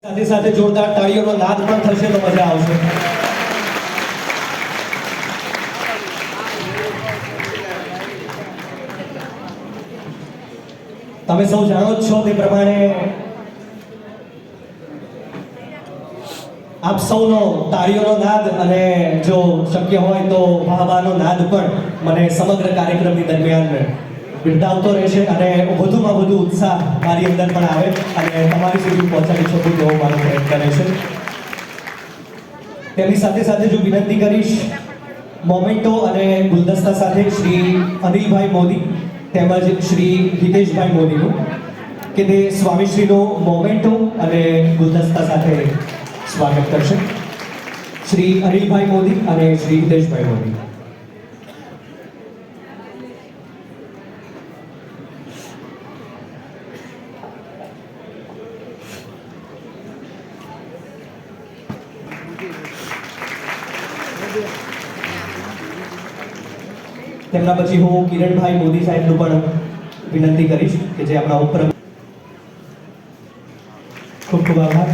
સાથે સાથે જોરદાર તાળીઓનો નાદ પણ થશે તો મજા આવશે. તમે સૌ જાણો જ છો તે પ્રમાણે આપ સૌનો તાળીઓનો નાદ અને જો શક્ય હોય તો વાહવાનો નાદ પણ મને સમગ્ર કાર્યક્રમની દરમિયાન બિરદાવતો રહેશે અને વધુમાં વધુ ઉત્સાહ મારી અંદર પણ આવે અને તમારી સુધી પહોંચાડી શકું તેવો મારો પ્રયત્ન રહેશે. તેમની સાથે સાથે જો વિનંતી કરીશ મોમેન્ટો અને ગુલદસ્તા સાથે શ્રી અનિલભાઈ મોદી તેમજ શ્રી હિતેશભાઈ મોદીનું કે તે સ્વામીશ્રીનો મોમેન્ટો અને ગુલદસ્તા સાથે સ્વાગત કરશે. શ્રી અનિલભાઈ મોદી અને શ્રી હિતેશભાઈ મોદી. તેમના પછી હું કિરણભાઈ મોદી સાહેબનું પણ વિનંતી કરીશ કે જે આપણા ઉપક્રમ. ખૂબ ખૂબ આભાર.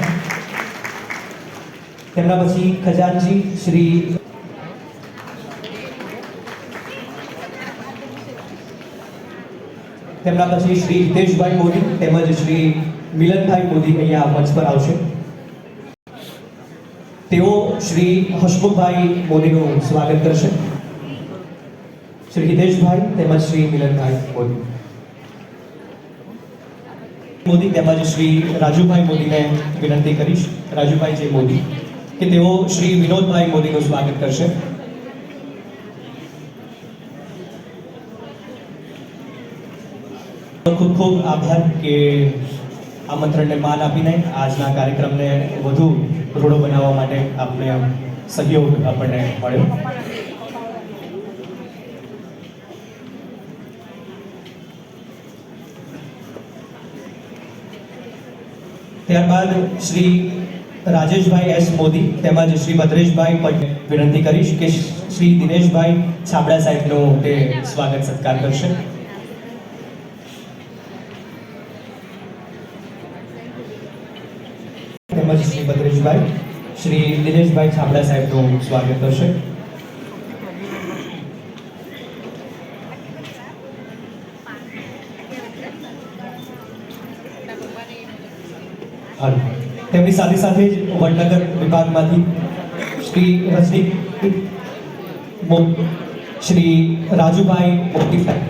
તેમના પછી ખજાનચી શ્રી તેમના પછી શ્રી હિતેશભાઈ મોદી તેમજ શ્રી મિલનભાઈ મોદી અહીંયા મંચ પર આવશે. તેઓ શ્રી હસમુખભાઈ મોદીનું સ્વાગત કરશે. શ્રી હિતેશભાઈ તેમજ શ્રી મિલનભાઈ મોદી તેમજ શ્રી રાજુભાઈ મોદીને વિનંતી કરીશ, રાજુભાઈ જે મોદી, કે તેઓ શ્રી વિનોદભાઈ મોદીનું સ્વાગત કરશે. ખૂબ ખૂબ આભાર કે આમંત્રણને માન આપીને આજના કાર્યક્રમને વધુ રૂડો બનાવવા માટે આપને સહયોગ આપણને મળ્યો. ત્યારબાદ શ્રી રાજેશભાઈ એસ મોદી તેમજ શ્રી ભદ્રેશભાઈ પટેલ વિનંતી કરીશ કે શ્રી દિનેશભાઈ છાબડા સાહેબનું તે સ્વાગત સત્કાર કરશે. તેમજ શ્રી ભદ્રેશભાઈ શ્રી દિનેશભાઈ છાબડા સાહેબનું સ્વાગત કરશે. તેમની સાથે સાથે જ વડનગર વિભાગમાંથી શ્રી રજની શ્રી રાજુભાઈ મોતીભાઈ